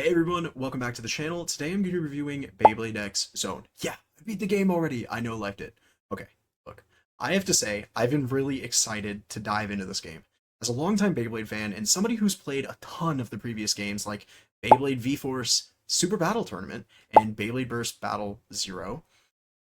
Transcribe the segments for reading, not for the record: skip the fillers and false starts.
Hey everyone, welcome back to the channel. Today I'm going to be reviewing Beyblade X Zone. Yeah, I beat the game already. I know liked it. Okay, look. I have to say, I've been really excited to dive into this game. As a longtime Beyblade fan and somebody who's played a ton of the previous games like Beyblade V-Force Super Battle Tournament and Beyblade Burst Battle Zero,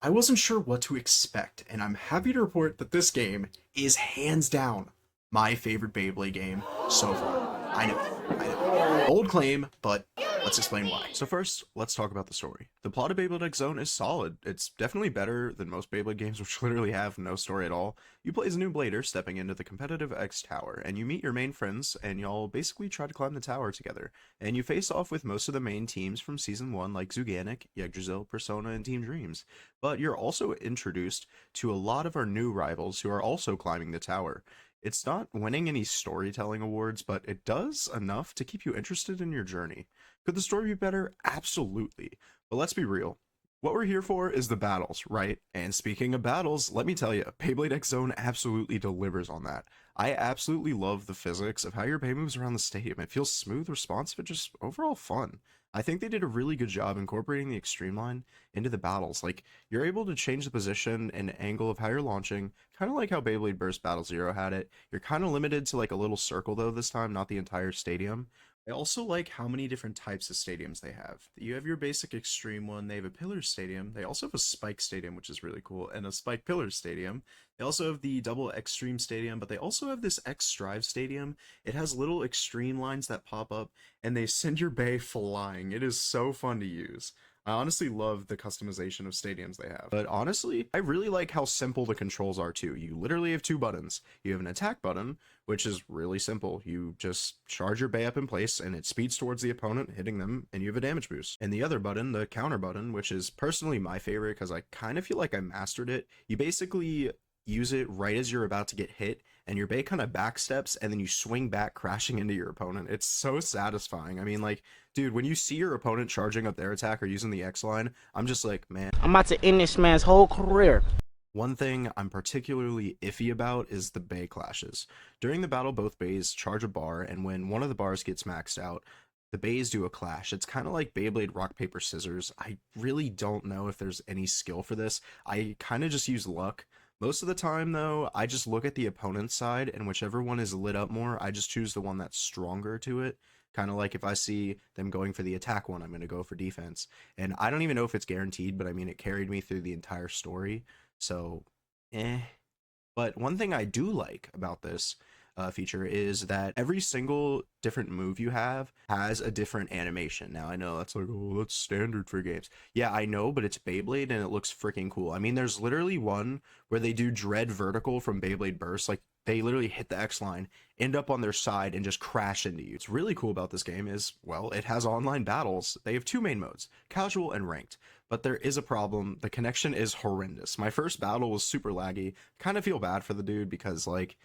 I wasn't sure what to expect, and I'm happy to report that this game is hands down my favorite Beyblade game so far. I know. Bold claim, but let's explain why. So first, let's talk about the story. The plot of Beyblade X Zone is solid. It's definitely better than most Beyblade games, which literally have no story at all. You play as a new blader stepping into the competitive X Tower, and you meet your main friends, and y'all basically try to climb the tower together. And you face off with most of the main teams from Season 1, like Zuganic, Yggdrasil, Persona, and Team Dreams. But you're also introduced to a lot of our new rivals who are also climbing the tower. It's not winning any storytelling awards, but it does enough to keep you interested in your journey. Could the story be better? Absolutely. But let's be real. What we're here for is the battles, right? And speaking of battles, let me tell you, Beyblade X Zone absolutely delivers on that. I absolutely love the physics of how your Bey moves around the stadium. It feels smooth, responsive, and just overall fun. I think they did a really good job incorporating the extreme line into the battles. Like, you're able to change the position and angle of how you're launching, kind of like how Beyblade Burst Battle Zero had it. You're kind of limited to like a little circle though this time, not the entire stadium. I also like how many different types of stadiums they have. You have your basic extreme one, they have a pillar stadium, they also have a spike stadium, which is really cool, and a spike pillar stadium. They also have the double extreme stadium, but they also have this X Strive stadium. It has little extreme lines that pop up, and they send your Bey flying. It is so fun to use. I honestly love the customization of stadiums they have. But honestly, I really like how simple the controls are too. You literally have two buttons. You have an attack button, which is really simple. You just charge your Bey up in place and it speeds towards the opponent, hitting them, and you have a damage boost. And the other button, the counter button, which is personally my favorite because I kind of feel like I mastered it. You basically use it right as you're about to get hit, and your Bey kind of backsteps, and then you swing back, crashing into your opponent. It's so satisfying. I mean, like, dude, when you see your opponent charging up their attack or using the X line, I'm just like, man. I'm about to end this man's whole career. One thing I'm particularly iffy about is the Bey clashes. During the battle, both Beys charge a bar, and when one of the bars gets maxed out, the Beys do a clash. It's kind of like Beyblade Rock, Paper, Scissors. I really don't know if there's any skill for this. I kind of just use luck. Most of the time, though, I just look at the opponent's side, and whichever one is lit up more, I just choose the one that's stronger to it. Kind of like if I see them going for the attack one, I'm going to go for defense. And I don't even know if it's guaranteed, but I mean, it carried me through the entire story. So, eh. But one thing I do like about this feature is that every single different move you have has a different animation. Now, I know that's like, oh, that's standard for games. Yeah, I know, but it's Beyblade and it looks freaking cool. I mean, there's literally one where they do Dread Vertical from Beyblade Burst. Like, they literally hit the X line, end up on their side, and just crash into you. What's really cool about this game is, well, it has online battles. They have two main modes, casual and ranked. But there is a problem. The connection is horrendous. My first battle was super laggy. Kind of feel bad for the dude because, like,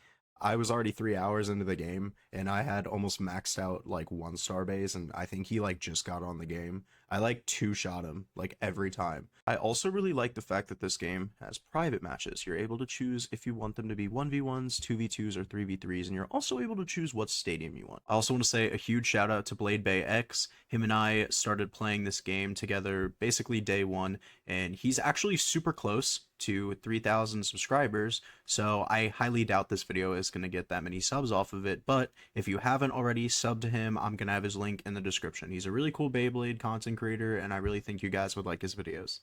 I was already 3 hours into the game and I had almost maxed out like 1-star Beys, and I think he like just got on the game. I like two-shot him like every time. I also really like the fact that this game has private matches. You're able to choose if you want them to be 1v1s, 2v2s, or 3v3s, and you're also able to choose what stadium you want. I also want to say a huge shout out to BeybladeX. Him and I started playing this game together basically day one, and he's actually super close to 3,000 subscribers, so I highly doubt this video is going to get that many subs off of it. But if you haven't already subbed to him, I'm going to have his link in the description. He's a really cool Beyblade content creator, and I really think you guys would like his videos.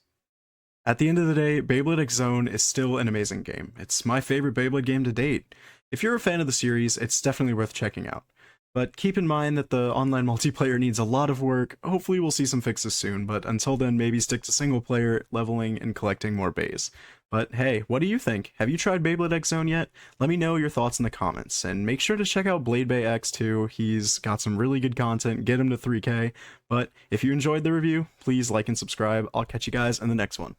At the end of the day, Beyblade X Zone is still an amazing game. It's my favorite Beyblade game to date. If you're a fan of the series, it's definitely worth checking out. But keep in mind that the online multiplayer needs a lot of work. Hopefully we'll see some fixes soon, but until then, maybe stick to single player, leveling, and collecting more Beys. But hey, what do you think? Have you tried Beyblade X Zone yet? Let me know your thoughts in the comments, and make sure to check out BladeBayX too. He's got some really good content, get him to 3K. But if you enjoyed the review, please like and subscribe. I'll catch you guys in the next one.